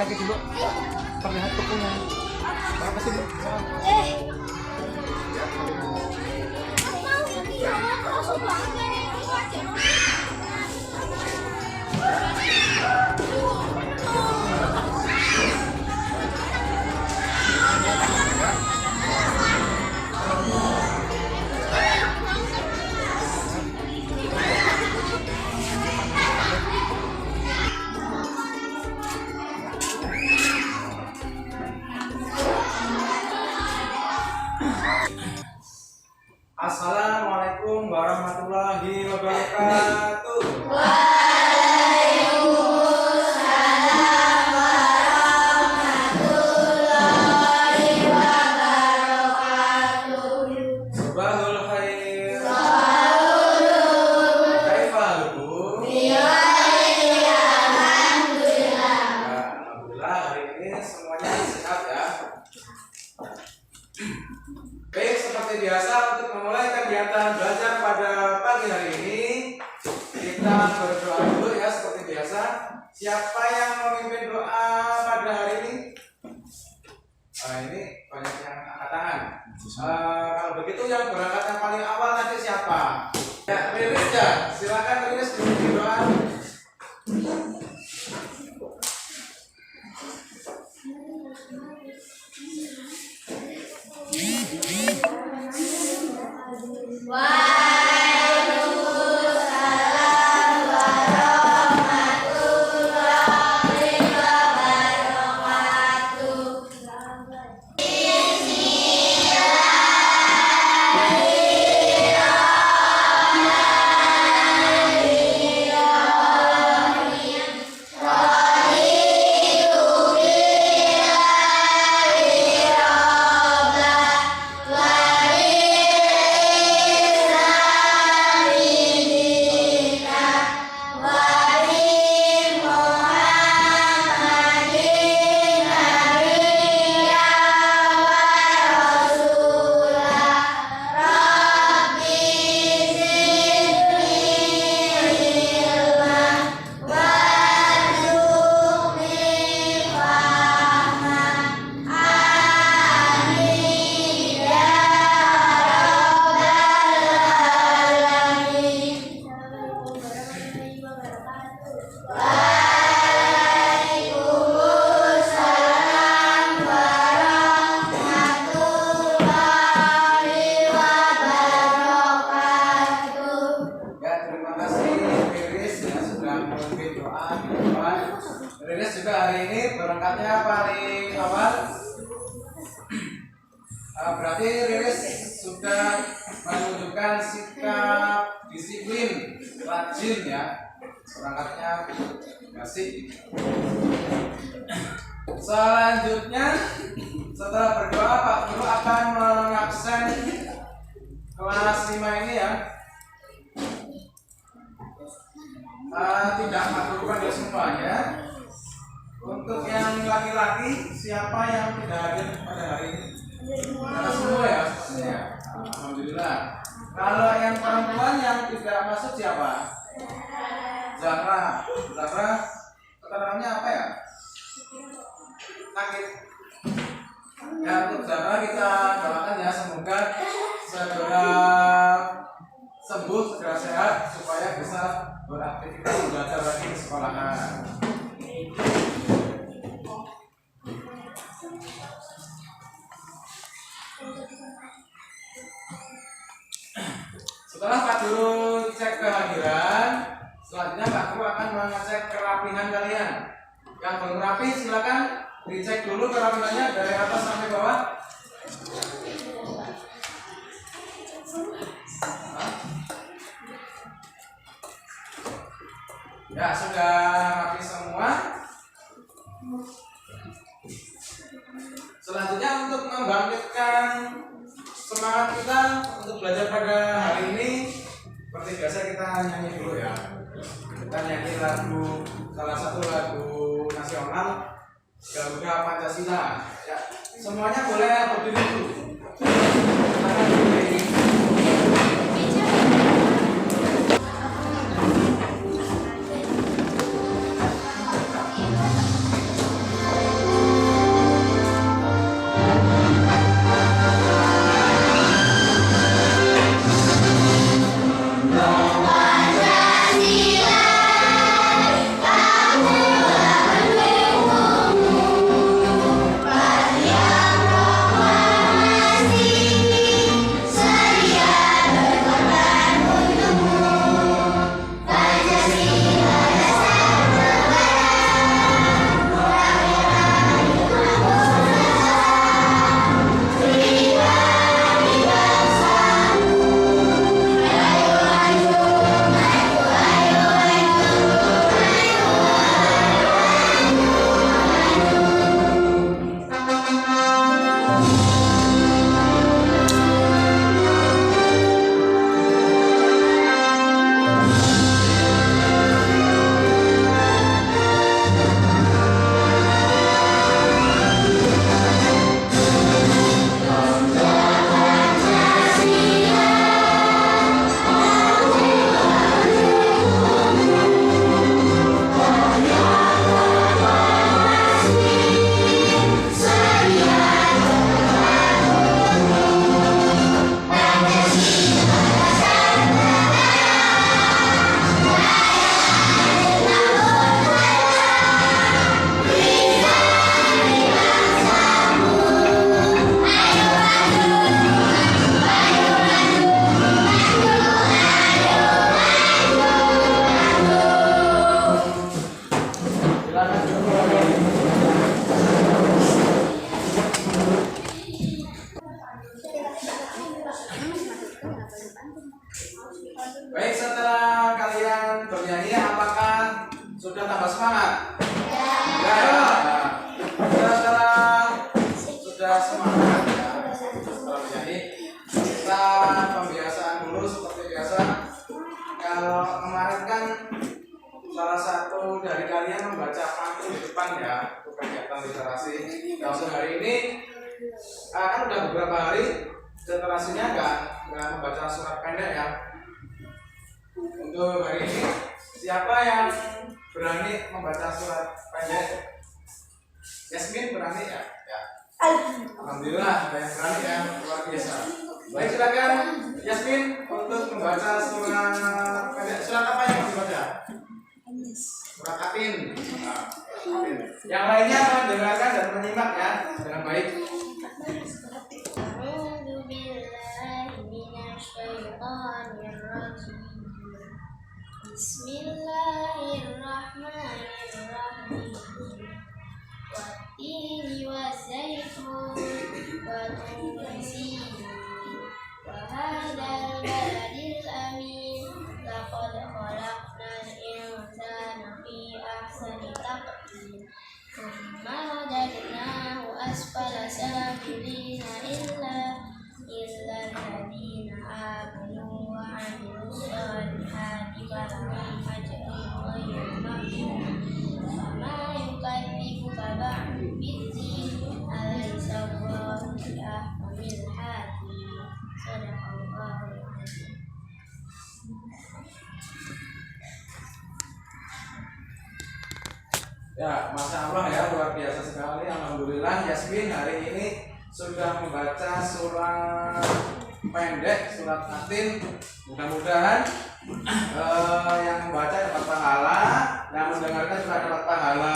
kaki dulu. Terlihat kukunya. Apa sih, Bu? Assalamualaikum warahmatullahi wabarakatuh. Waalaikumsalam warahmatullahi wabarakatuh. Subahul khair. Sahur. Kaifalukum? Alhamdulillah. Alhamdulillah hari ini semuanya sehat ya. Baik, seperti biasa untuk memulai kegiatan belajar pada pagi hari ini kita berdoa dulu ya seperti biasa. Siapa yang memimpin doa pada hari ini? Ini banyak yang angkat tangan. Kalau begitu yang berangkat yang paling awal nanti siapa? Ya, Riris ya. Silakan Riris memimpin doa. Waalaikumsalam warahmatullahi wabarakatuh. Waalaikumsalam warahmatullahi wabarakatuh. Ya, terima kasih Riris ya sudah memimpin doa di depan. Riris juga hari ini berangkatnya paling awal. Berarti Riris sudah menunjukkan sikap disiplin, rajin ya. Berangkatnya kasih. Selanjutnya setelah berdoa Pak Guru akan mengabsen kelas 5 ini ya. Tidak melakukan ya semuanya. Untuk yang laki-laki siapa yang tidak hadir pada hari ini? Kita semua ya sepertinya. Alhamdulillah. Kalau yang perempuan yang tidak masuk siapa? Zahra. Zahra keterangannya apa ya? Sakit. Ya, untuk Zahra kita doakan ya semoga segera sembuh, segera sehat supaya bisa beraktivitas belajar lagi di sekolahan. Setelah Pak Guru cek kehadiran, selanjutnya Pak Guru akan mengecek kerapihan kalian. Yang belum rapi silakan dicek dulu kerapihannya dari atas sampai bawah. Ya, sudah rapi semua. Selanjutnya untuk membangkitkan semangat kita untuk belajar pada hari ini, seperti biasa kita nyanyi dulu ya. Kita nyanyi lagu, salah satu lagu nasional Garuda Pancasila. Ya, semuanya boleh berdiri dulu. Silakan berdiri. tentang literasi. Nah, untuk hari ini kan udah beberapa hari literasinya nggak membaca surat pendek ya. Untuk hari ini siapa yang berani membaca surat pendek? Yasmin berani ya? Ya. Alhamdulillah ada yang berani ya, luar biasa. Baik, silakan Yasmin untuk membaca surat pendek. Surat apa yang mau dibaca? Surat Atin. Nah, Atin. Yang lainnya mendengarkan dan menyimak ya dengan baik. A'udzu billahi minasyaitonir rajim. Bismillahirrahmanirrahim. Wattini wazzaitun wa turi sinin wa hadzal baladil amin. Laqad khalaqnal insana fi ahsani taqwim. Tsumma radadnahu asfala safilina illa alladziina aamanu wa 'amilus solihati falahum ajrun ghairu mamnun. Fama yukadzibuka ba'du biddin alaysa Allahu biahkamil hakim. Shadaqallahul azim. Ya, Masya Allah ya, luar biasa sekali. Alhamdulillah Yasmin hari ini sudah membaca surat pendek, surat Atin. Mudah-mudahan yang membaca dapat pahala, yang mendengarkan juga dapat pahala.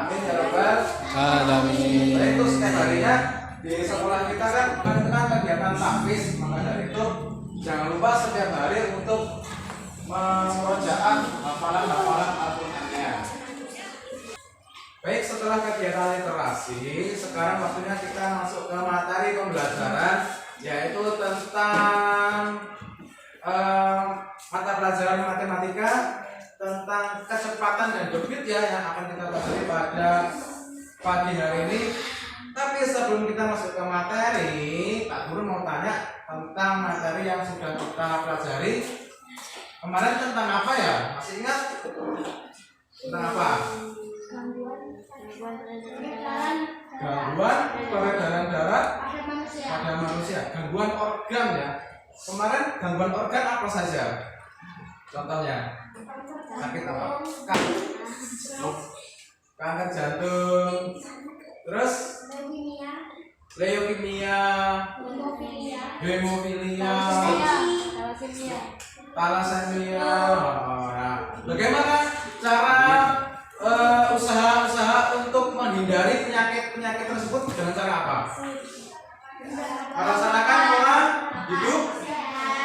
Amin ya Rabbal Alamin. Baik, itu setiap harinya di sekolah kita kan mengadakan kegiatan tahfiz. Maka dari itu jangan lupa setiap hari untuk memurojaah hafalan-hafalan Al-Qur'annya. Baik, setelah kegiatan literasi, sekarang waktunya kita masuk ke materi pembelajaran, yaitu tentang mata pelajaran matematika, tentang kecepatan dan debit ya yang akan kita pelajari pada pagi hari ini. Tapi sebelum kita masuk ke materi, Pak Guru mau tanya tentang materi yang sudah kita pelajari kemarin tentang apa ya? Masih ingat? Tentang apa? Gangguan peredaran darah pada manusia, gangguan organ ya. Kemarin gangguan organ apa saja? Contohnya sakit apa? Kanker jantung, terus leukemia, hemofilia, thalassemia. Nah, bagaimana cara usaha-usaha untuk menghindari penyakit-penyakit tersebut dengan cara apa? Melaksanakan pola hidup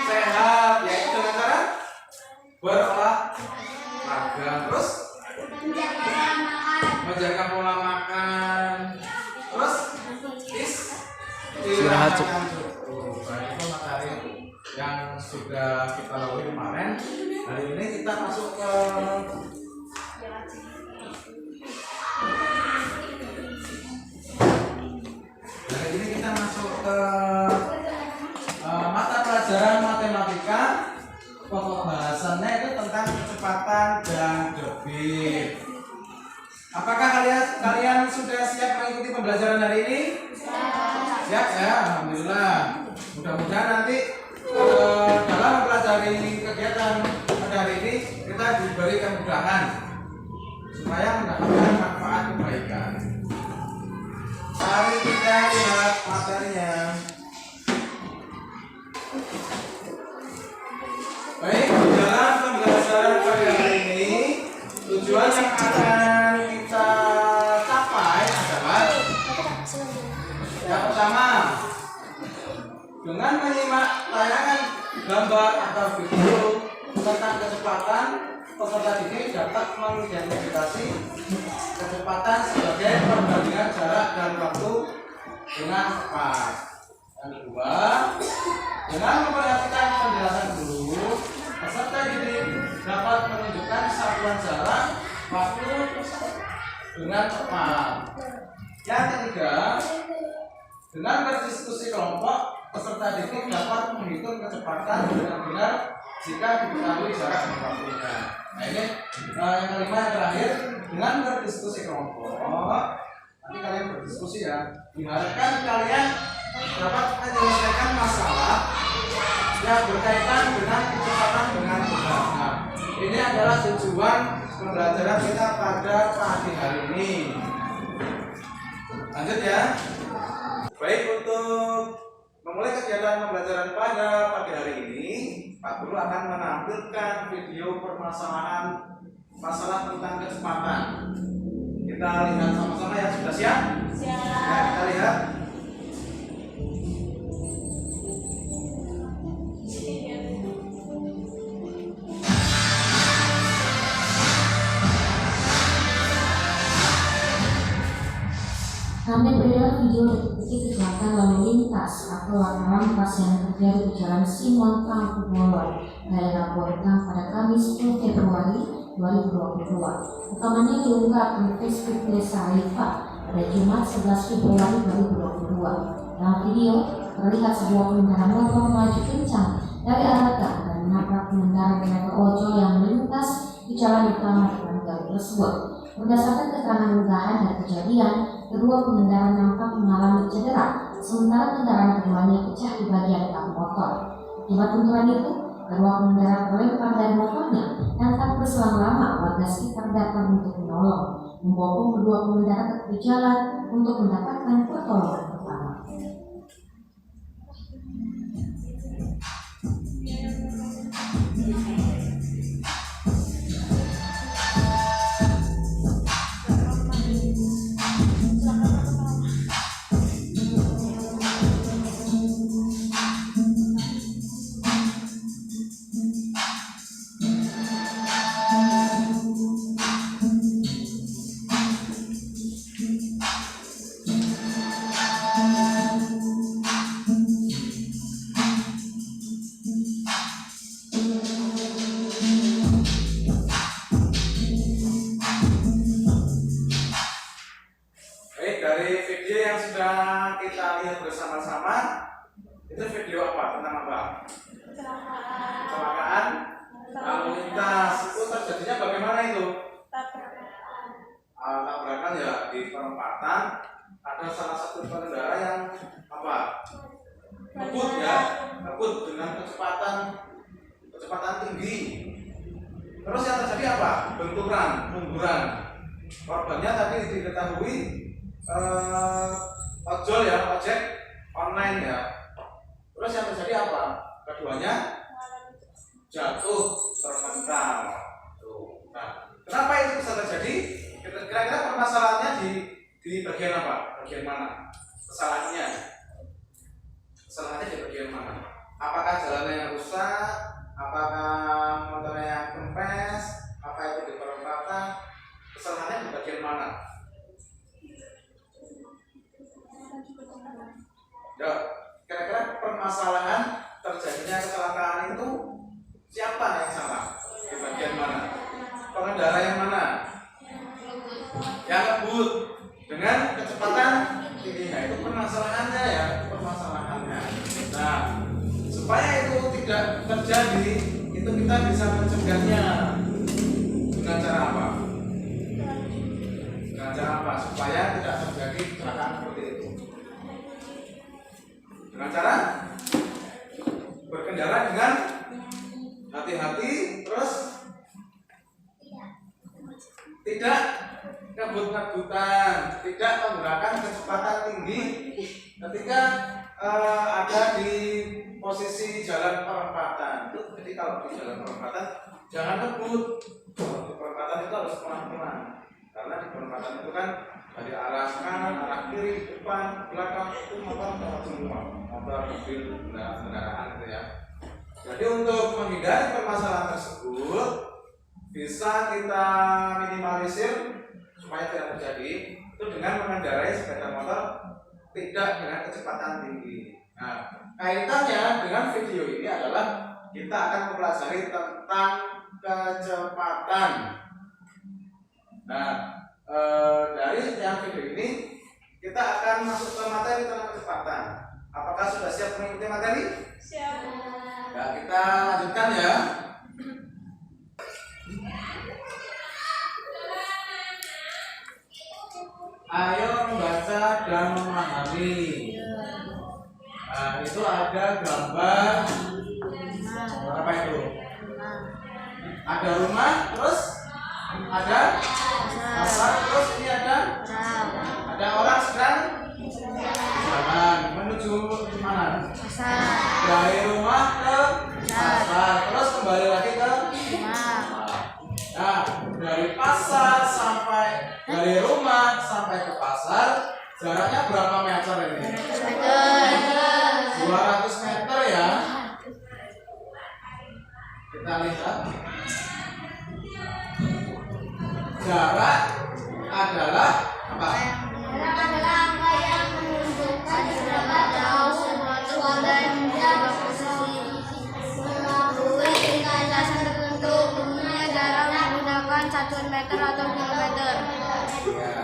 sehat, yaitu dengan cara berolahraga, terus menjaga pola makan, terus istirahat cukup. Itu materi yang sudah kita lalui kemarin. Hari ini kita masuk ke mata pelajaran matematika. Pokok bahasannya itu tentang kecepatan dan debit. Apakah kalian sudah siap mengikuti pembelajaran hari ini? Siap ya, alhamdulillah. Mudah-mudahan nanti dalam mempelajari kegiatan pada hari ini kita diberi kemudahan supaya mendapatkan manfaat kebaikan. Mari kita lihat materinya. Baik, dalam pembelajaran pada hari ini tujuan yang akan kita capai adalah yang pertama, dengan menyimak tayangan gambar atau video tentang kecepatan, peserta didik dapat mengidentifikasi kecepatan sebagai perbandingan jarak dan waktu dengan cepat. Yang kedua, dengan memperhatikan penjelasan guru, peserta didik dapat menunjukkan satuan jarak waktu dengan cepat. Yang ketiga, dengan berdiskusi kelompok, peserta didik dapat menghitung kecepatan dengan benar jika diketahui jarak dan waktunya. Nah ini yang kelima yang terakhir, dengan berdiskusi kelompok, nanti ya, diharapkan kalian dapat menyelesaikan masalah yang berkaitan dengan kecepatan dengan mudah. Nah, ini adalah tujuan pembelajaran kita pada pagi hari ini. Lanjut ya. Baik, untuk memulai kegiatan pembelajaran pada pagi hari ini, Pak Guru akan menampilkan video permasalahan masalah tentang kecepatan. Kita lihat sama-sama ya, sudah siap? Siap. Ya, kita lihat. Kami adalah video detik-detik kecelakaan lalu lintas atau laka lantas yang terjadi di Jalan Simon Tangkubolon, daerah Bontang pada Kamis 10 Februari 2022. Rekamannya diunggah di Facebook Desa Rifa pada Jumat 11 Februari 2022. Dalam video terlihat sebuah pengendara motor melaju kencang dari arah gang dan menabrak pengendara kereta ojol yang melintas di jalan utama depan gang tersebut. Berdasarkan keterangan unggahan dan kejadian, kedua pengendara nampak mengalami cedera, sementara kendaraan keduanya pecah di bagian kap motor. Akibat benturan itu, kedua pengendara terlempar dari motornya dan tak berselang lama warga sekitar datang untuk menolong, membopong kedua pengendara ke tepi jalan untuk mendapatkan pertolongan pertama. Dari video yang sudah kita lihat bersama-sama, itu video apa? Tentang apa? Kecelakaan lalu lintas. Itu terjadinya bagaimana itu? Tabrakan ya di perempatan. Ada salah satu pengendara yang apa? Ngebut ya, ngebut dengan kecepatan tinggi. Terus yang terjadi apa? Benturan. Korbannya tadi diketahui ojol ya, ojek online ya. Terus yang terjadi apa? Keduanya jatuh terpental. Nah, kenapa itu bisa terjadi? Kira-kira permasalahannya di bagian apa? Bagian mana? Kesalahannya di bagian mana? Apakah jalannya yang rusak? Apakah motornya yang kempes? Apa itu di perempatan? Kesalahannya di bagian mana? Ya, kira-kira permasalahan terjadinya kecelakaan itu siapa yang salah? Di bagian mana? Pengendara yang mana? Yang ngebut dengan kecepatan tinggi. Nah, itu permasalahannya ya, permasalahannya. Nah, supaya itu tidak terjadi, itu kita bisa mencegahnya dengan cara apa? Dengan cara apa? Supaya tidak terjadi kecelakaan seperti itu. Dengan cara berkendara dengan hati-hati, terus tidak ngebut-ngebutan, tidak menggunakan kecepatan tinggi ketika ada di posisi jalan perempatan. Jadi kalau di jalan perempatan jangan ngebut. Di perempatan itu harus pelan-pelan, karena di perempatan itu kan dari arah kanan, arah kiri, depan, belakang itu motor semua, motor, mobil, kendaraan gitu ya. Jadi untuk menghindari permasalahan tersebut bisa kita minimalisir supaya tidak terjadi itu dengan mengendarai sepeda motor tidak dengan kecepatan tinggi. Nah, kaitannya dengan video ini adalah kita akan mempelajari tentang kecepatan. Nah, dari yang video ini kita akan masuk ke materi tentang kecepatan. Apakah sudah siap mengikuti materi? Siap. Nah, kita lanjutkan ya. Ayo membaca dan memahami. Nah, itu ada gambar berapa itu? Ada rumah, terus ada pasar, terus ini ada orang sedang jalan menuju mana? Dari rumah ke pasar, terus kembali lagi ke rumah. Nah, dari pasar dari rumah sampai ke pasar jaraknya berapa meter ini? 200 meter ya. Kita lihat. Jarak adalah apa? Angka yang menunjukkan seberapa jauh suatu benda yang menjaga posisi melalui lintasan tertentu. Umumnya jarak menggunakan satuan meter atau kilometer. Ya,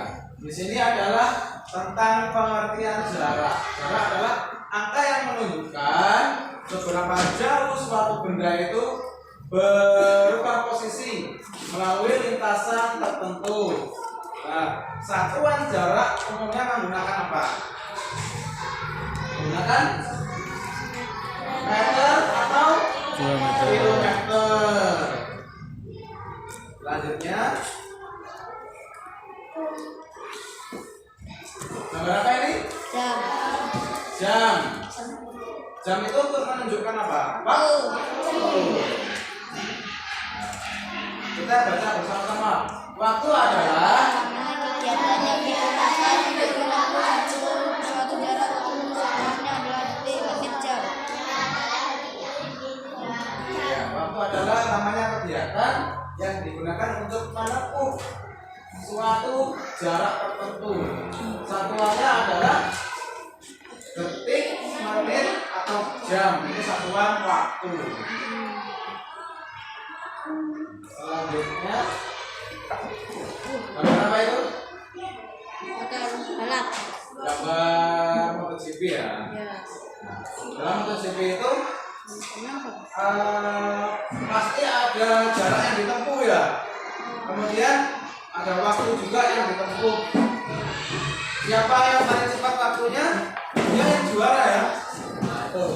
di sini adalah tentang pengertian jarak. Jarak adalah angka yang menunjukkan seberapa jauh suatu benda itu berubah posisi melalui lintasan tertentu. Nah, satuan jarak umumnya menggunakan apa? Menggunakan meter atau kilometer. Selanjutnya, nomor apa ini? Jam. Jam itu untuk menunjukkan apa? Waktu. Kita baca bersama-sama. Waktu adalah Kegiatan yang digunakan untuk melakukan suatu jarak tertentu. Contohnya adalah detik, menit, jam. ya, waktu adalah namanya kegiatan yang digunakan untuk menempuh suatu jarak tertentu. Satuannya adalah detik, menit, atau jam. Ini satuan waktu. Selanjutnya, gambar apa itu? Balap. Gambar MotoGP ya. Dalam MotoGP itu pasti ada jarak yang ditempuh ya. Kemudian ada waktu juga yang ditempuh. Siapa yang paling cepat waktunya, dia yang juara ya. Nah, itu.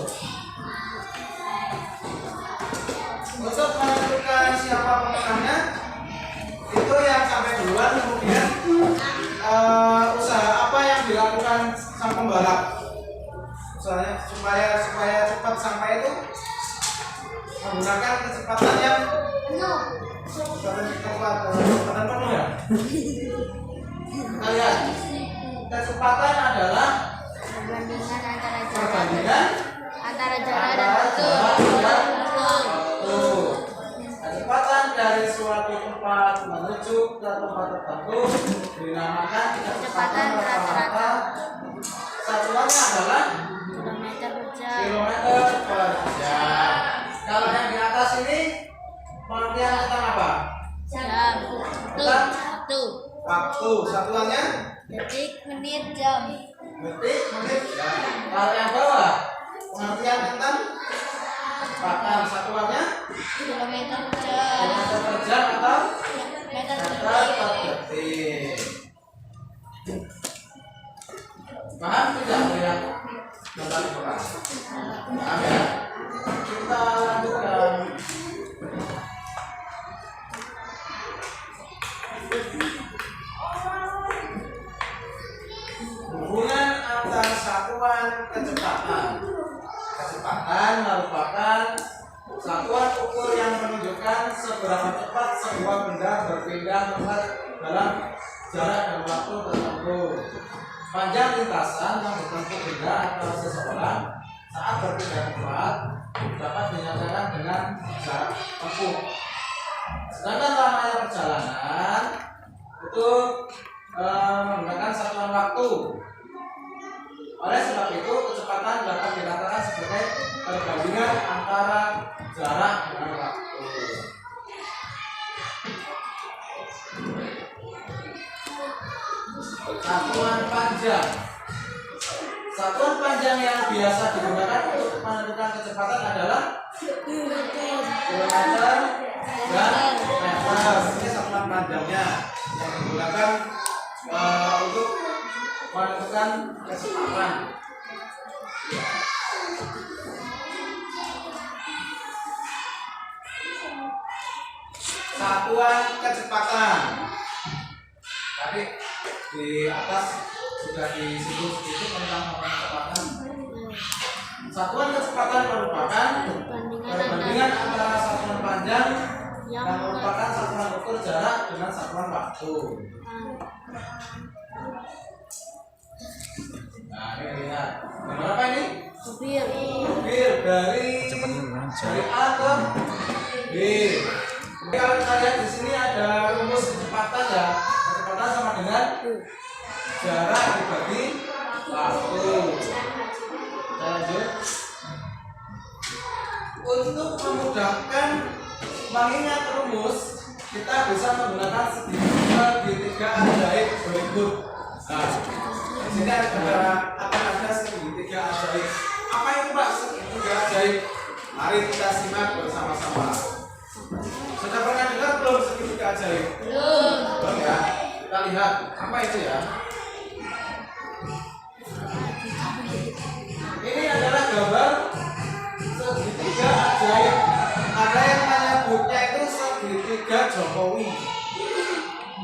Untuk menentukan siapa pemenangnya, itu yang sampai duluan, kemudian usaha apa yang dilakukan sang pembalap supaya cepat sampai itu menggunakan kecepatan yang kecepatan penuh ya. Kita lihat, kecepatan adalah perbandingan antara jarak dan waktu. Kecepatan dari suatu tempat menuju ke tempat tertentu dinamakan kecepatan rata-rata. Satuannya adalah Kilometer per jam. kilometer per jam. Kalau yang di atas ini pengertian tentang apa? Jam. Waktu. Waktu. Satuannya Detik, menit, jam. detik, menit, jam. Kalau yang bawah pengertian tentang kecepatan. Satuannya Kilometer per jam. kilometer per jam atau Meter per meter per detik. detik. Paham tidak melihat gambar kurang? Paham ya? Kita lanjutkan. Hubungan antara satuan kecepatan. Kecepatan merupakan satuan ukur yang menunjukkan seberapa cepat sebuah benda berpindah tempat dalam jarak dan waktu tertentu. Panjang lintasan yang ditempuh benda atau seseorang saat berpindah tempat dapat dinyatakan dengan jarak tempuh. Sedangkan lamanya perjalanan itu menggunakan satuan waktu. Oleh sebab itu, kecepatan dapat dikatakan sebagai perbandingan antara jarak dengan waktu. Satuan panjang. Satuan panjang yang biasa digunakan untuk menentukan kecepatan adalah kilometer dan meter. Ini satuan panjangnya yang digunakan untuk menentukan melakukan kecepatan. Satuan kecepatan. Tadi di atas sudah disebut sedikit tentang kecepatan. Satuan kecepatan merupakan perbandingan antara satuan panjang yang merupakan satuan ukur jarak dengan satuan waktu. Nah, ini lihat. Nomor apa ini? Supir. Supir dari A ke B. Jadi kalau kita lihat di sini ada rumus kecepatan ya. Kecepatan sama dengan jarak dibagi waktu. Kita lanjut. Untuk memudahkan mengingat rumus, kita bisa menggunakan segitiga ajaib berikut. Nah, di sini akan ada segitiga ajaib. Apa itu Pak segitiga ajaib? Mari kita simak bersama-sama. Sudah pernah dengar belum segitiga ajaib? Belum ya. Kita lihat apa itu ya. Ini adalah gambar segitiga ajaib. Ada yang menyebutnya itu segitiga Jokowi.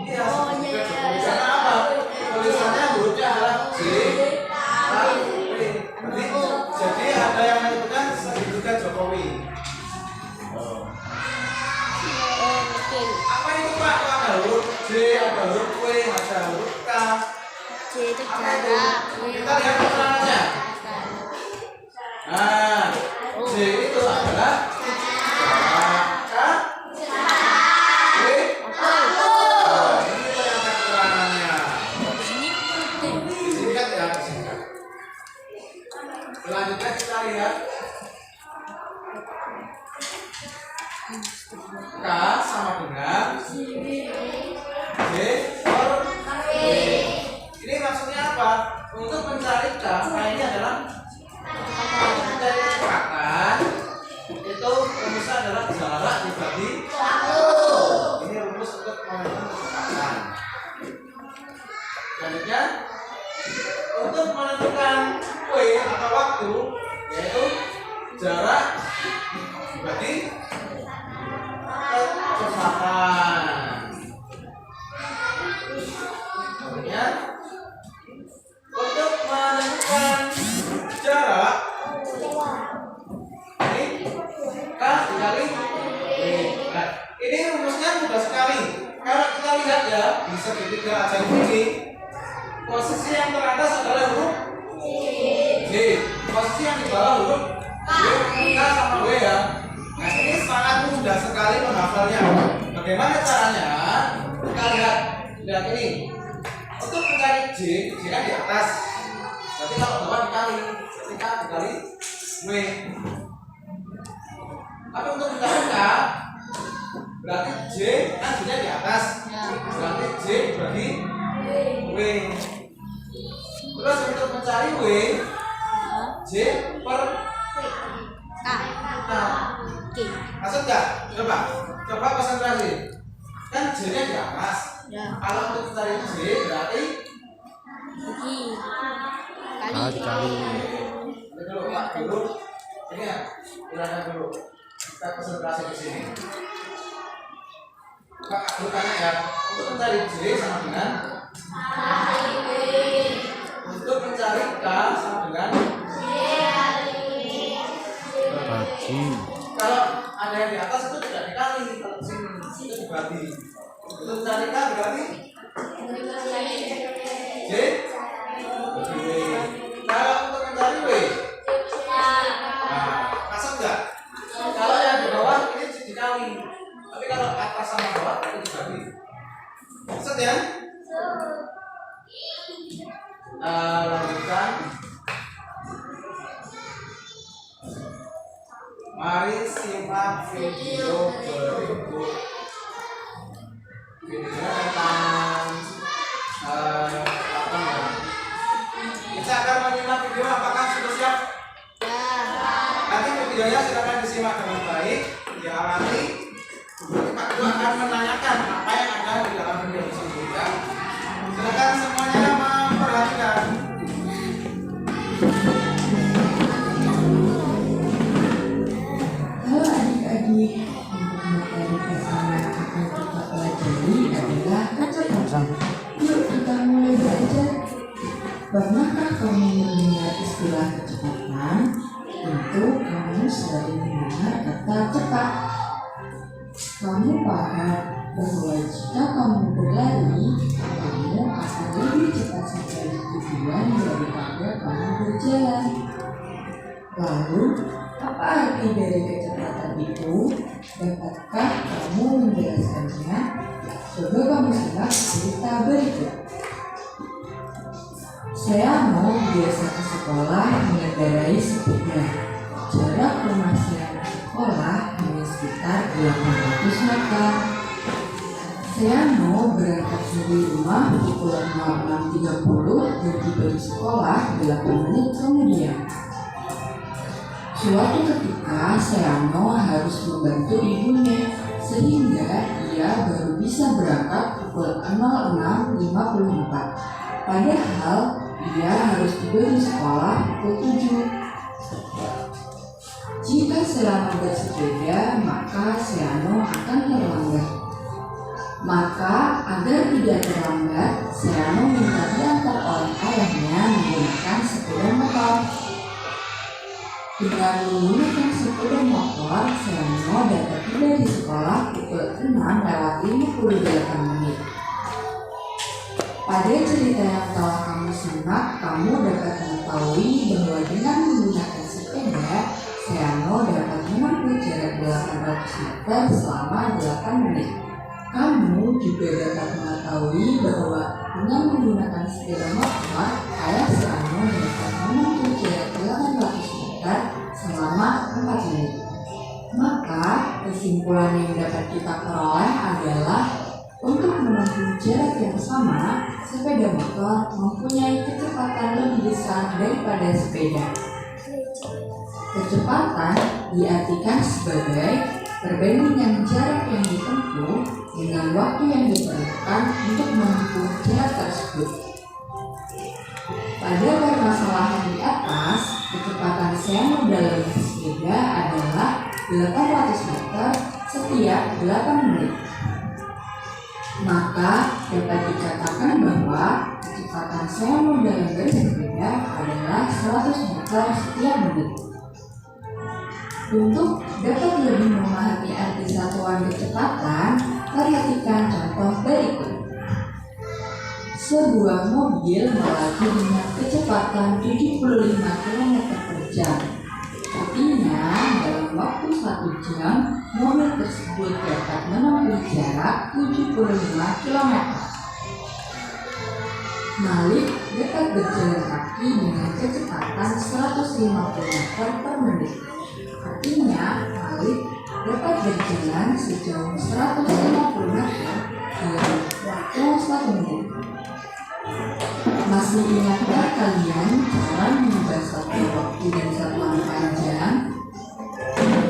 Ini ya segitiga Jokowi. Karena apa? Tulisannya hurufnya adalah J, A, W. Jadi ada yang menyebutkan segitiga Jokowi. Apa itu Pak? Ada huruf J, ada huruf W, ada huruf K. J itu jarak. Kita lihat keterangannya. Nah, J itu adalah jarak. K, W, ini ternyata keterangannya. Di sini kan ya, di sini kan. Selanjutnya kita lihat K sama dengan J per W. Ini maksudnya apa? Untuk mencari K, ini adalah untuk mencari kecepatan. Itu rumusnya adalah jarak dibagi waktu. Ini rumus untuk menentukan kecepatan. Selanjutnya untuk menentukan W atau waktu, yaitu jarak dibagi kecepatan. Kemudian untuk menentukan jarak, ini K dikali W. Nah, ini rumusnya mudah sekali. Kalau kita lihat ya di segitiga ajaib ini, posisi yang teratas adalah huruf J, posisi yang di bawah huruf K sama W ya. Nah, ini sangat mudah sekali menghafalnya. Bagaimana caranya? Kita lihat ini. Untuk mencari J kan di atas. Berarti kalau bawah dikali, ketika dikali W. Tapi untuk mencari K, berarti J kan J di atas. Berarti J dibagi W. Terus untuk mencari W, J per K. Maksud nggak? Coba konsentrasi. Kan J-nya di atas. Ya. Kalau untuk mencari J berarti Dikali. Ini dulu Pak, dulu. Ini ya, uraian dulu. Kita konsentrasi di sini. Pak, dulu tanya ya. Untuk mencari J sama dengan untuk mencari K sama dengan bagi. kalau ada yang di atas itu tidak dikali, kalau di sini itu dibagi. Untuk mencari K berarti J bagi W. Kalau untuk mencari W, nah, masuk nggak? Kalau yang di bawah ini dikali, tapi kalau atas sama bawah itu dibagi. Maksud ya? Lanjutkan. Mari simak video berikut. Videonya tentang apa ya? Kita akan menyimak video. Apakah sudah siap? Nanti videonya silakan disimak dengan baik, diamati. Nanti Pak Guru akan menanyakan apa yang ada di dalam video tersebut ya. Silakan semuanya memperhatikan. Pernahkah kamu mendengar istilah kecepatan? Tentu kamu sering mendengar kata cepat. Kamu paham bahwa jika kamu berlari, kamu akan lebih cepat sampai di tujuan daripada kamu berjalan. Lalu, apa arti dari kecepatan itu? Dapatkah kamu menjelaskannya? Coba kamu simak cerita berikut. Saya mau biasa ke sekolah mengendarai sepeda. Jarak rumah saya ke sekolah hanya sekitar 800 meter. Saya mau berangkat dari rumah pukul 06.30 dan tiba di sekolah 8 menit kemudian. Suatu ketika Seano harus membantu ibunya sehingga ia baru bisa berangkat pukul 06.54. Padahal ia harus tiba di sekolah pukul 7. Jika Seano bersepeda, maka Seano akan terlambat. Maka agar tidak terlambat, Seano minta diantar oleh ayahnya menggunakan sepeda motor. Dengan menggunakan sepeda motor, Seano dapat tiba di sekolah pukul 6:58 menit. Pada cerita yang telah kamu simak, kamu dapat mengetahui bahwa dengan menggunakan sepeda, Seano dapat menempuh jarak 800 meter selama 8 menit. Kamu juga dapat mengetahui bahwa dengan menggunakan sepeda motor, ayah Seano dapat menempuh jarak 800 meter selama 4 menit. Maka, kesimpulan yang dapat kita peroleh adalah untuk menempuh jarak yang sama, sepeda motor mempunyai kecepatan lebih besar daripada sepeda. Kecepatan diartikan sebagai perbandingan jarak yang ditempuh dengan waktu yang diperlukan untuk menempuh jarak tersebut. Pada permasalahan di atas, kecepatan Seano dalam bersepeda adalah 800 meter setiap 8 menit. Maka dapat dikatakan bahwa kecepatan Seano dalam bersepeda adalah 100 meter setiap menit. Untuk dapat lebih memahami arti satuan kecepatan, perhatikan contoh berikut. Sebuah mobil melaju dengan kecepatan 75 km per jam. Artinya, dalam waktu 1 jam, mobil tersebut dapat menempuh jarak 75 km. Malik dapat berjalan kaki dengan kecepatan 150 meter per menit. Artinya, Malik dapat berjalan sejauh 150 meter dalam waktu 1 menit. Masih ingatkah kalian cara mengubah satuan waktu dan satuan panjang?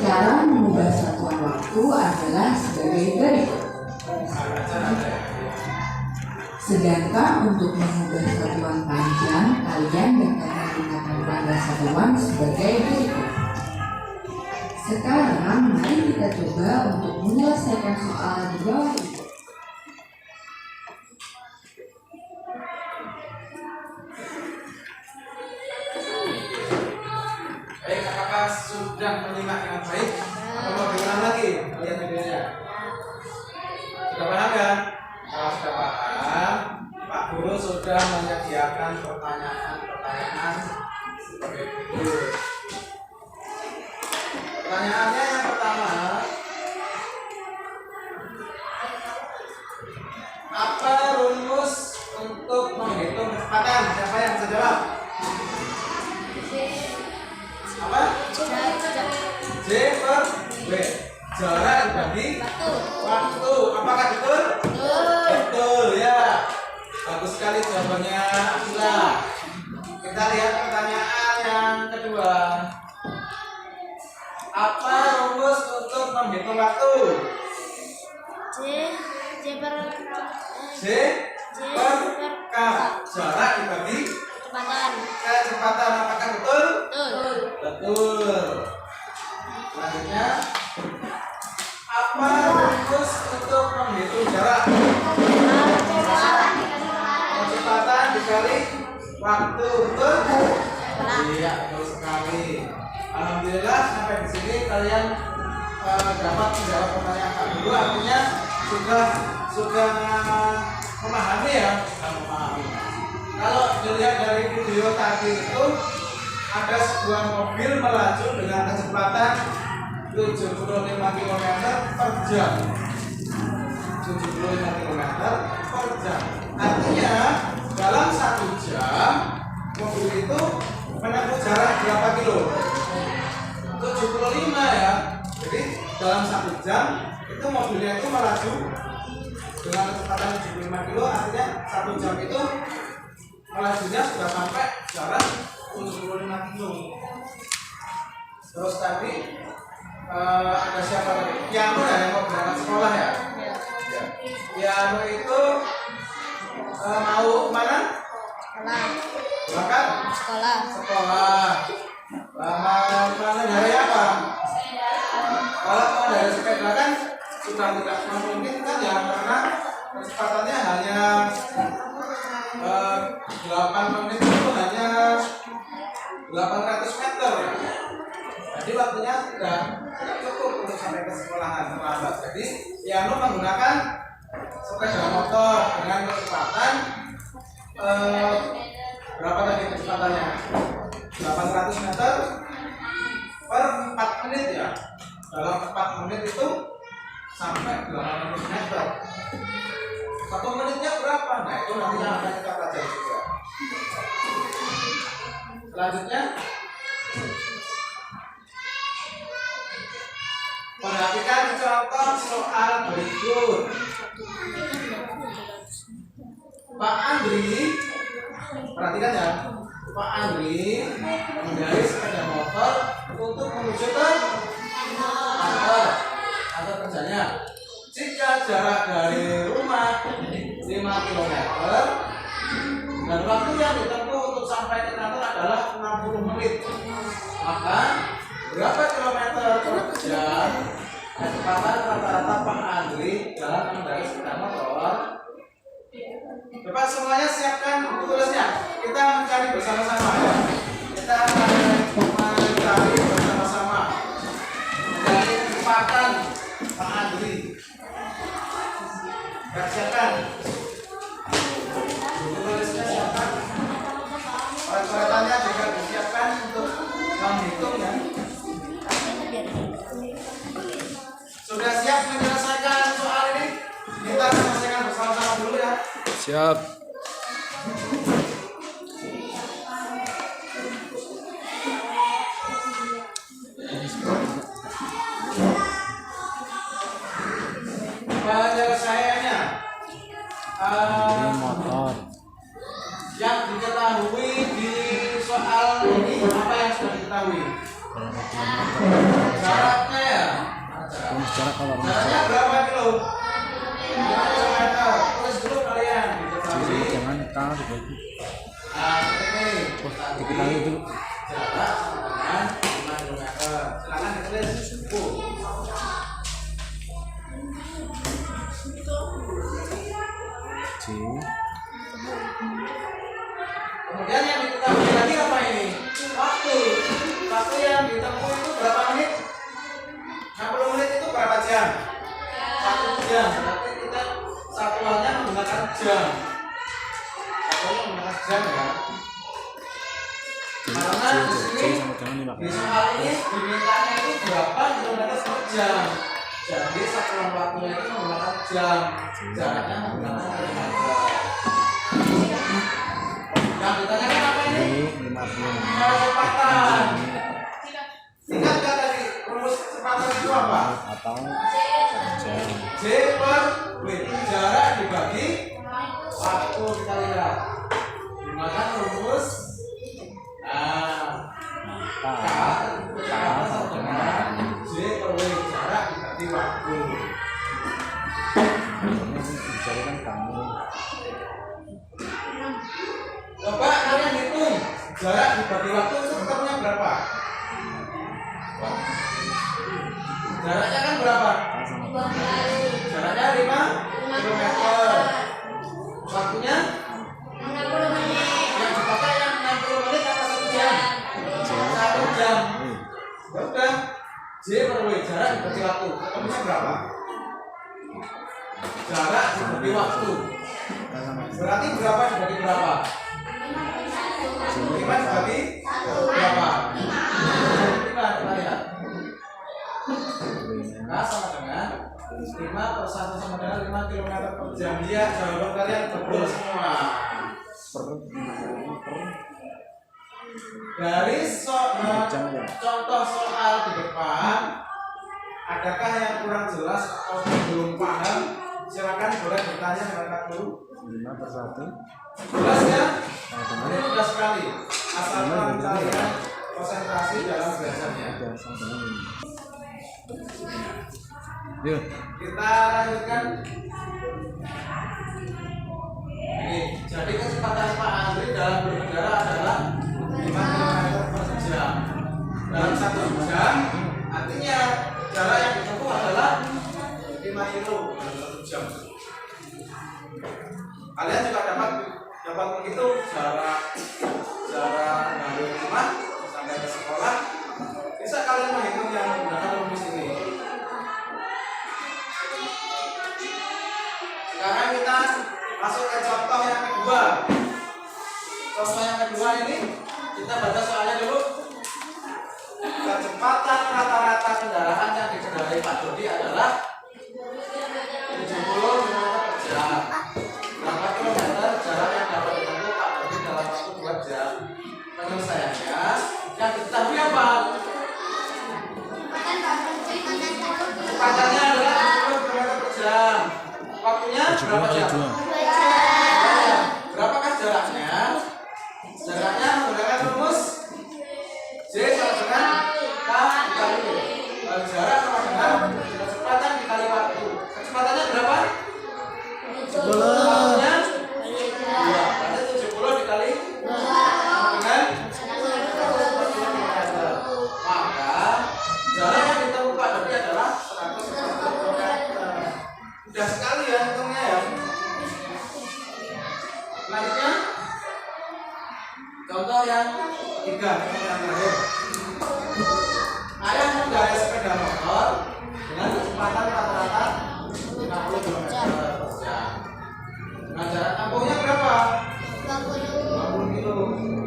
Cara mengubah satuan waktu adalah sebagai berikut. Sedangkan untuk mengubah satuan panjang, kalian dapat menggunakan tanda satuan sebagai berikut. Sekarang, mari kita coba untuk menyelesaikan soal di bawah ini. Baik, apakah sudah menyimak dengan baik? Atau mau diulang lagi? Lihat videonya. Sudah paham kan? Kalau sudah paham, Pak Guru sudah menyediakan pertanyaan sebagai berikut. Pertanyaannya yang pertama, apa rumus untuk menghitung kecepatan? Siapa yang bisa jawab? Apa? J per W. Jarak dibagi waktu. Apakah betul? Betul ya. Bagus sekali jawabannya Akila. Kita lihat pertanyaan yang kedua. Apa rumus untuk menghitung waktu? J per K. Jarak dibagi kecepatan. kecepatan. Apakah betul? Betul. Betul. Selanjutnya, apa rumus untuk menghitung jarak? Kecepatan dikali waktu. waktu, betul? Iya, betul sekali. Alhamdulillah sampai di sini kalian dapat menjawab pertanyaan Kak dulu, artinya sudah memahami ya, sudah memahami. Kalau dilihat dari video tadi itu ada sebuah mobil melaju dengan kecepatan 75 km per jam. 75 km per jam. Artinya dalam 1 jam mobil itu menempuh jarak berapa kilo? 75 ya. Jadi dalam 1 jam itu mobilnya itu melaju dengan kecepatan 75 kilo, artinya 1 jam itu melajunya sudah sampai jarak 75 kilo. Terus tadi ada siapa tadi? Piano ya yang mau berangkat sekolah ya? Piano itu mau mana? Berangkat? Sekolah. Mana dari apa? Kalau dari sepeda kan sudah tidak memungkinkan ya, karena kecepatannya hanya 8 menit itu hanya 800 meter. Jadi waktunya tidak cukup untuk sampai ke sekolahan, terlambat. Jadi Piano menggunakan sepeda motor dengan kecepatan berapa tadi kecepatannya? 800 meter per 4 menit ya. Dalam 4 menit itu sampai 800 meter. 1 menitnya berapa? Nah itu nantinya akan kita pelajari juga. Selanjutnya, perhatikan contoh soal berikut. Pak Andri, perhatikan ya. Pak Andri mengendarai sepeda motor untuk menuju ke kantor kerjanya. Jika jarak dari rumah 5 km dan waktu yang ditempuh untuk sampai ke kantor adalah 60 menit, maka berapa kilometer per jam kecepatan rata-rata Pak Andri dalam mengendarai sepeda motor? Coba semuanya siapkan buku tulisnya. Kita mencari bersama-sama ya. Kita mencari bersama-sama mencari kecepatan Pak Andri. Siapkan buku tulisnya, siapkan peralatannya juga disiapkan untuk menghitung ya. Sudah siap menyelesaikan soal ini? Kita selesaikan bersama-sama dulu ya. Siap. Penyelesaiannya Motor. yang diketahui di soal ini apa yang sudah diketahui? Jaraknya ya. Jaraknya berapa kilo? 5 kilometer. Tulis dulu kalian diketahui. Jangan kalah juga. Nah, ini Diketahui dulu. jarak dengan 5 kilometer. Silakan ditulis buku. Kemudian yang diketahui lagi apa ini? Waktu. Waktu yang ditempuh itu berapa menit? 60 menit itu berapa jam? 1 jam. Berarti kita satuannya menggunakan jam. Satuannya menggunakan jam ya. Karena di sini di soal ini dimintanya itu berapa kilometer per jam. Jadi satuan waktunya itu menggunakan jam. Jaraknya menggunakan kilometer. Yang ditanyakan apa ini? Kecepatan. Ingat gak tadi rumus kecepatan itu apa? Atau J per W. Jarak dibagi waktu. Kita lihat gunakan rumus. Kecepatan sama dengan J per W. Jarak dibagi waktu. Jadikan kamu. Coba kalian hitung jarak dibagi waktu itu ketemu berapa? Jaraknya kan berapa? Jaraknya 5 km. Waktunya? 60 menit. Yang dipakai yang J per W, jarak dibagi waktu. Ketemunya berapa? Jarak dibagi waktu. Berarti berapa dibagi berapa? 5 dibagi berapa? 5 kita lihat. Nah, sama dengan 5 per 1 sama dengan 5 km per jam. Lihat jawaban kalian betul semua. Dari contoh soal di depan, adakah yang kurang jelas atau belum paham? Silakan boleh bertanya dengan Kak Guru. 5 per 1. Jelas ya? Ini mudah sekali. Asalkan kalian konsentrasi dalam belajarnya. Yuk. Kita lanjutkan. Ini, jadi kecepatan Pak Andri dalam berkendara adalah 5 km per jam. Dalam 1 jam, artinya jarak yang ditempuh adalah 5 kilo dalam 1 jam. Kalian juga dapat menghitung jarak dari rumah sampai ke sekolah. Bisa kalian menghitung yang menggunakan rumus ini. Sekarang kita masuk ke contoh yang kedua. Contoh yang kedua ini kita baca soalnya dulu. Kecepatan rata-rata kendaraan yang dikendarai Pak Dodi adalah 70 km per jam. Berapa kilometer jarak yang dapat ditempuh Pak Dodi dalam waktu 2 jam? Penyelesaiannya yang diketahui apa? Kecepatannya adalah 70 km per jam. Waktunya berapa jam? 2 jam. Berapakah jaraknya? Jaraknya menggunakan rumus J sama dengan K dikali W. Jarak sama dengan kecepatan dikali waktu. Kecepatannya berapa? 10. Waktunya 2. Berarti 70 dikali dengan 140 km. Maka jarak yang ditempuh Pak Dodi adalah 140 km. Mudah sekali ya hitungnya ya. Selanjutnya contoh yang 3, contoh yang terakhir. Ayah mengendarai sepeda motor dengan kecepatan rata-rata 50 km per jam. Nah, jarak tempuhnya berapa? 50 kilo.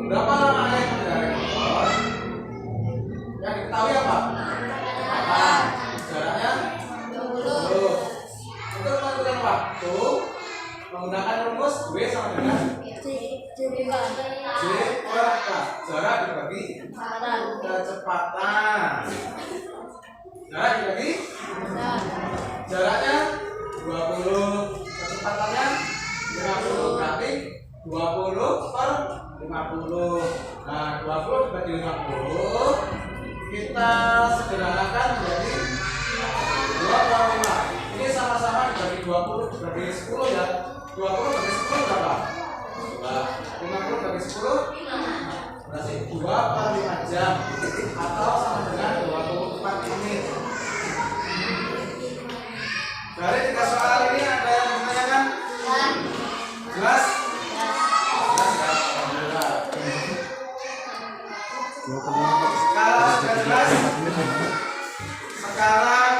Berapa lama ayah mengendarai motor? Yang diketahui apa? Jaraknya 20. Untuk menentukan waktu menggunakan rumus W sama dengan J per K. Jarak dibagi kecepatan. Jarak dibagi jaraknya 20, kecepatannya 50, berarti 20 per 50. Nah, 20 dibagi 50 kita sederhanakan menjadi 2 per 5. Ini sama-sama dibagi 20 dibagi 10 ya. 20 bagi 10 berapa? 50 bagi 10 berarti 2 per 5 jam atau sama dengan 24 menit. Dari 3 soal ini ada yang menanyakan? Jelas? Jelas ya? Alhamdulillah. Kalau sudah jelas, sekarang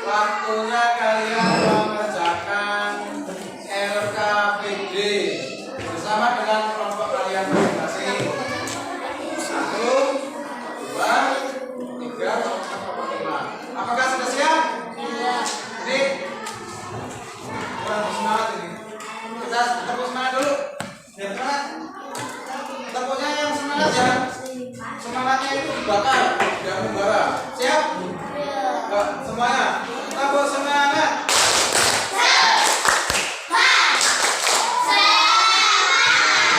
waktunya kalian mengerjakan LKPD bersama dengan kelompok kalian masing-masing. 1, 2, 3, 4, 5. Apakah sudah siap? Ini kurang semangat ini. Kita tepuk semangat dulu. Biar semangat. Tepuknya yang semangat ya. Semangatnya itu dibakar, tidak membara. Siap? Semuanya. Tepuk semangat.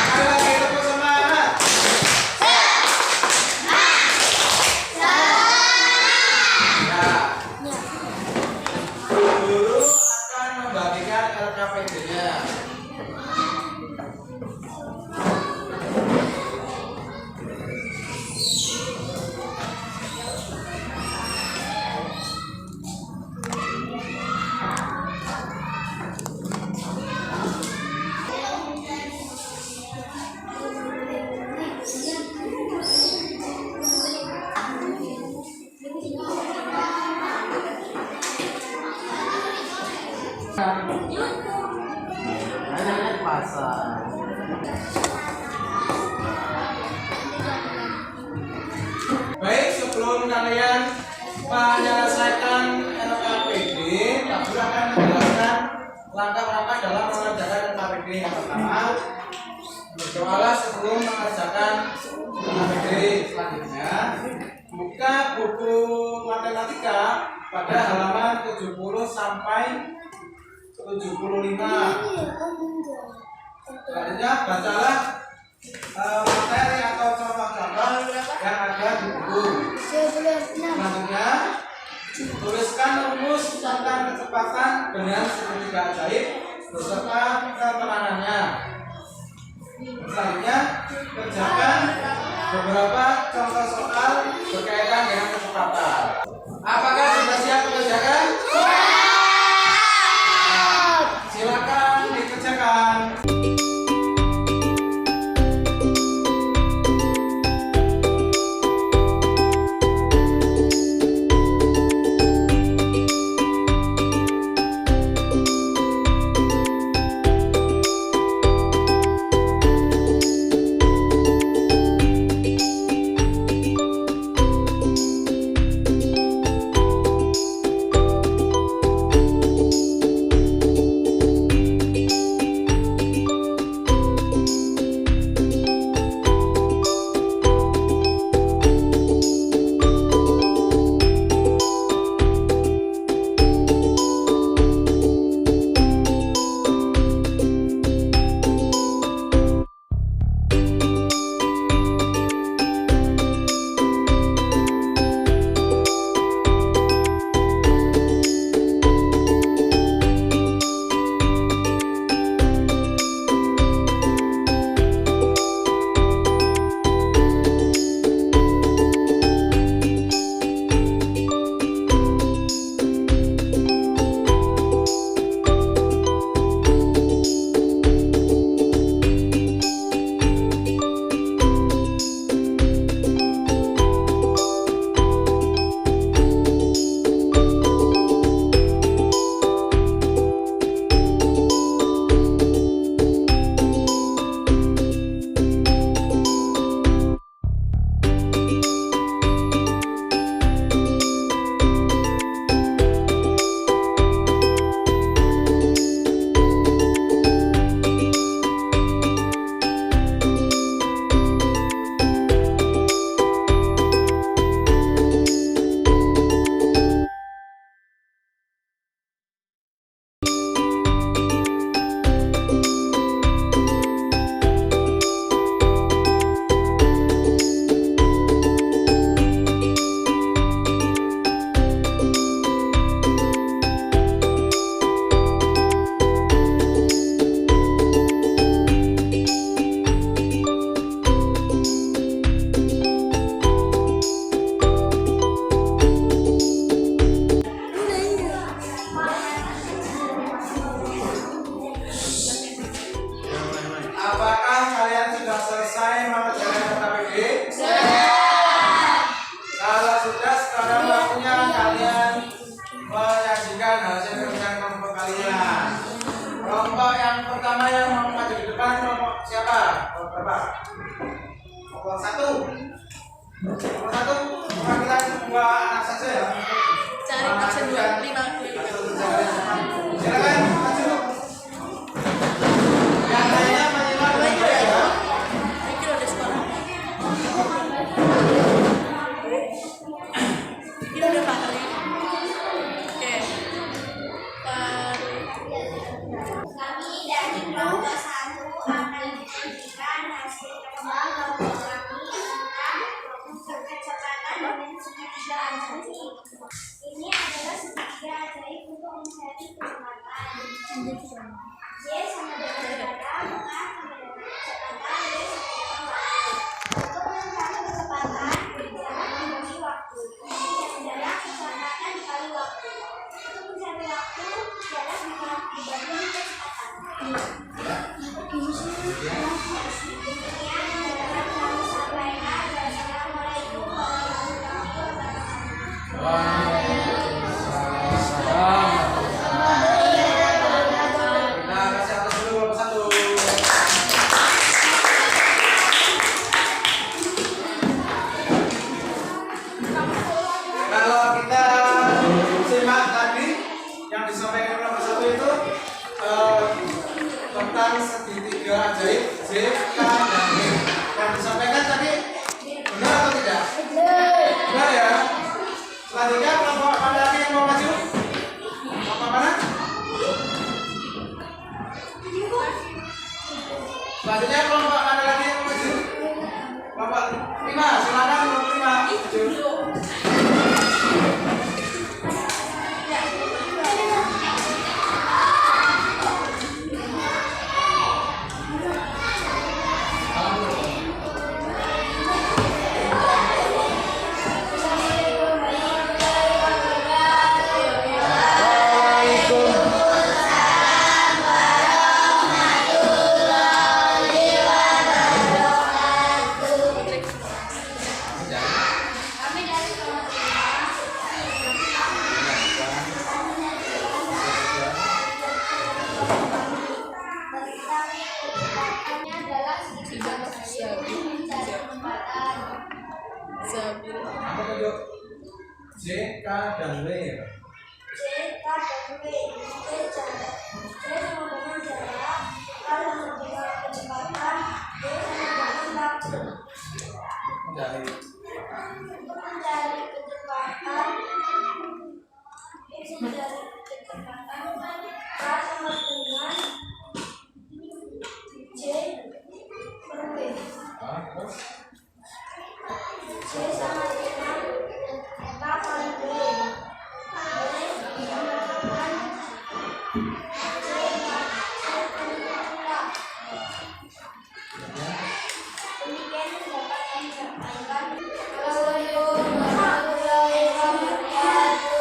Sekali lagi tepuk semangat. Ya. Guru akan membagikan LKPD-nya. menyelesaikan LKPD, Pak Guru akan menjelaskan langkah-langkah dalam mengerjakan LKPD. Yang pertama, berdoalah sebelum mengerjakan LKPD. Selanjutnya, buka buku matematika pada halaman 70 sampai 75. Selanjutnya, bacalah materi atau contoh-contoh yang ada di buku. Selanjutnya, tuliskan rumus tentang kecepatan dengan segitiga ajaib beserta keterangannya. Selanjutnya, kerjakan beberapa contoh soal berkaitan dengan kecepatan. Apakah sudah siap mengerjakan? Silakan dikerjakan. Apakah kalian sudah selesai mengerjakan LKPD? Kalau sudah, sekarang waktunya kalian menyajikan hasil kerjaan kelompok kalian. Kelompok yang pertama yang mau maju di depan, kelompok siapa? Kelompok berapa? Kelompok 1. Kelompok 1, perwakilan 2 anak saja ya. Cari absen 25. Silakan maju. Yang lainnya menyimak dulu ya. Mikir udah sekolah. Mikir udah pakar ya. Oke. Kami dari kelompok 1 akan menyajikan hasil perkembangan kelompok kami tentang kecepatan dengan segitiga ajaib. Ini adalah segitiga ajaib untuk mencari kecepatan. tentang segitiga ajaib J, K, dan W. Yang disampaikan tadi benar atau tidak? Benar ya. Selanjutnya kelompok mana lagi yang mau maju? Kelompok mana? Selanjutnya kelompok mana lagi yang mau maju? Kelompok 5, silakan kelompok 5 maju. Apa tuh? J, K, dan W ya? J, K, dan W. J sama dengan jarak, K sama dengan kecepatan, W sama dengan waktu. Dari Untuk mencari kecepatan, K sama dengan J per W. terus J sama dengan K kali W. W sama dengan J kali K. Demikian dapat kami sampaikan. Assalamualaikum warahmatullahi wabarakatuh.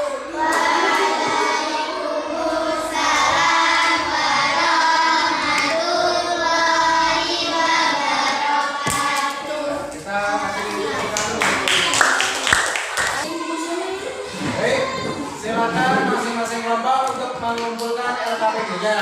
kita baik, silakan masing-masing kelompok untuk mengumpulkan LKPD-nya.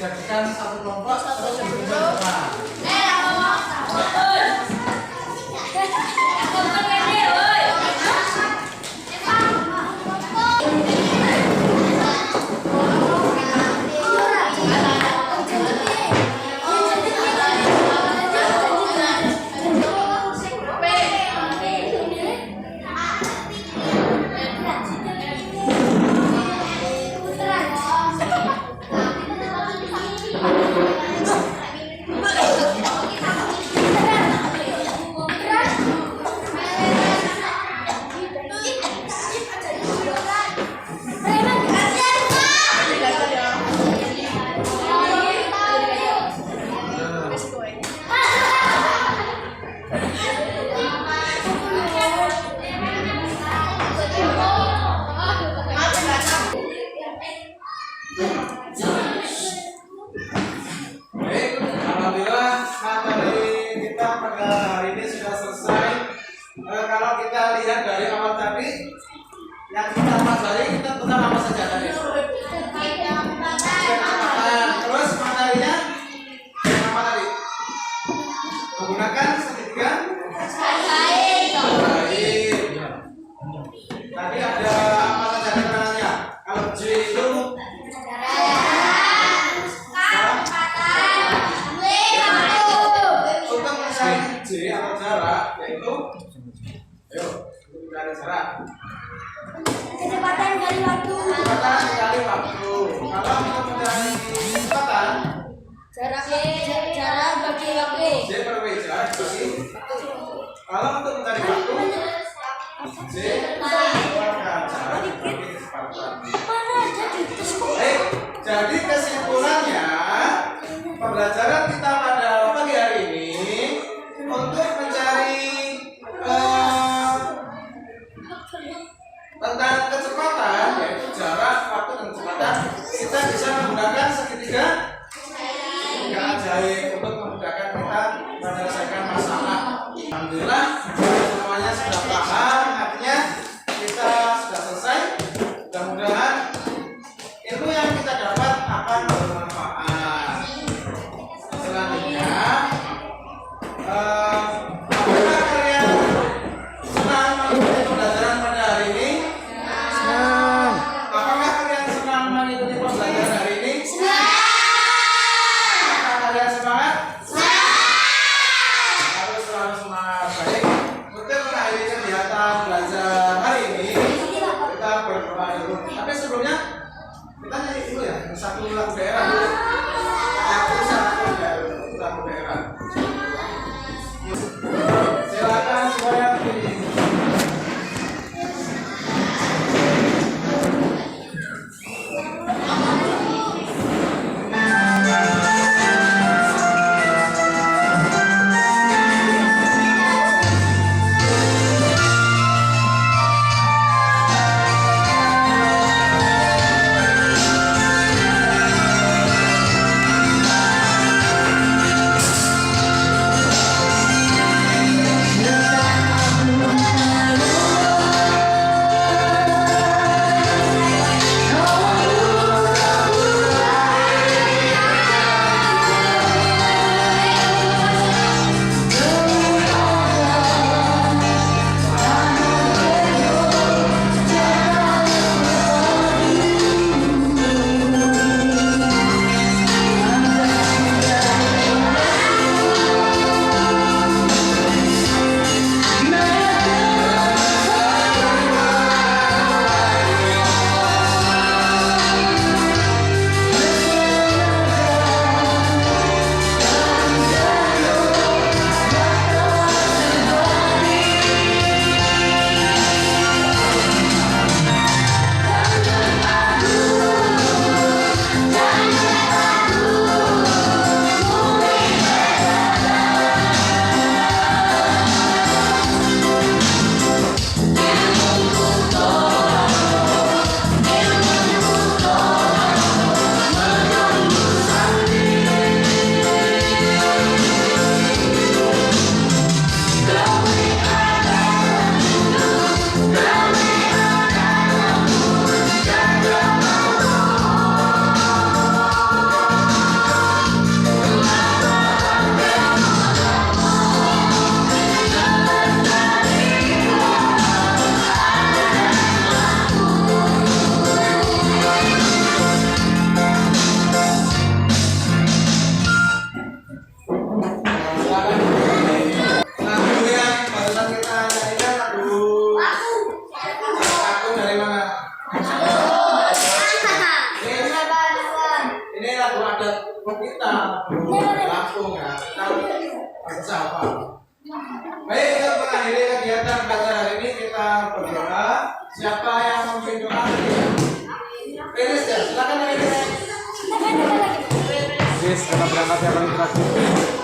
dijadikan satu kelompok terus berubah. Kalau kita lihat dari awal tadi, yang kita pelajari kita tentang apa saja tadi? Kecepatan. Terus materinya apa tadi? Menggunakan segitiga baik. Tadi ada apa saja keterangannya? Kalau J itu untuk mencari J atau jarak yaitu mencari jarak. Kecepatan kali waktu. Kecepatan dikali waktu. Kalau untuk mencari kecepatan, Jarak bagi waktu. J per W jarak bagi. Kalau untuk mencari waktu, J merupakan jarak bagi kecepatan. Baik, jadi kesimpulannya pembelajaran kita pada pagi hari ini untuk mencari tentang kecepatan, yaitu jarak, waktu, dan kecepatan, kita bisa menggunakan segitiga ajaib untuk memudahkan kita menyelesaikan masalah. Alhamdulillah semuanya sudah paham, artinya kita sudah selesai. Mudah-mudahan ilmu yang kita dapat akan bermanfaat. Selanjutnya, apakah kalian senang mengikuti pembelajaran pada hari ini? Apakah kalian senang mengikuti pembelajaran hari ini? Apakah kalian semangat? Harus selalu semangat. Baik, untuk mengakhiri kegiatan belajar hari ini, kita berdoa dulu. Tapi sebelumnya kita nyanyi dulu ya, satu lagu daerah dulu. Lagu daerah. Silakan semuanya berdiri. bisa apa? Baik, untuk mengakhiri kegiatan pada hari ini kita berdoa. Siapa yang memimpin doa? Rilis ya, silakan Rilis. Guys, kita berangkat yang paling terakhir.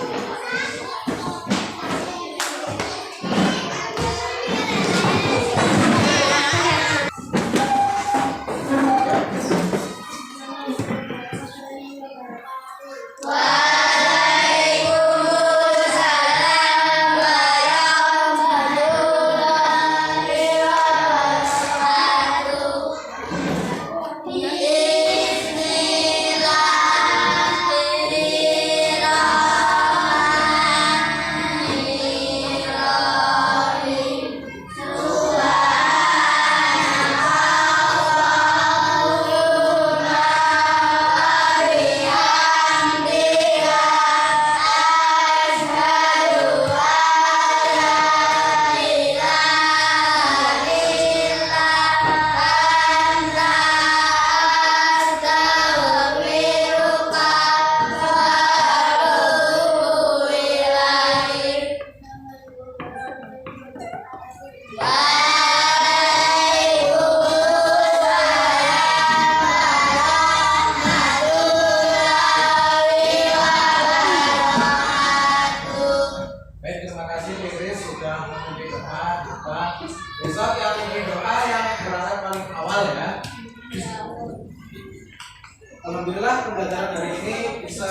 Besok yang ingin doa yang berada paling awal ya. Alhamdulillah pembelajaran hari ini bisa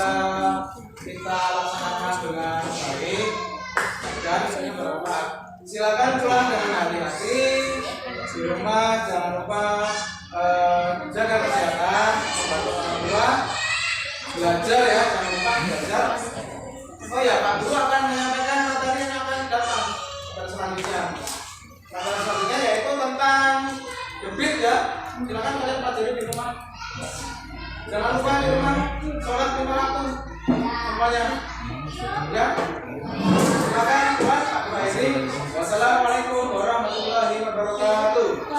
kita laksanakan dengan baik dan ini bermanfaat. Silakan pulang dengan hati-hati di rumah, jangan lupa jaga kesehatan, membantu orang tua, belajar ya, jangan lupa belajar. Oh ya, Pak Guru akan menyampaikan materi yang akan datang pada selanjutnya. Materi selanjutnya yaitu tentang debit ya. Silakan kalian pelajari di rumah. Jangan lupa di rumah sholat 5 waktu semuanya. Ya. Silakan buat Pak Guru ini. Wassalamualaikum warahmatullahi wabarakatuh.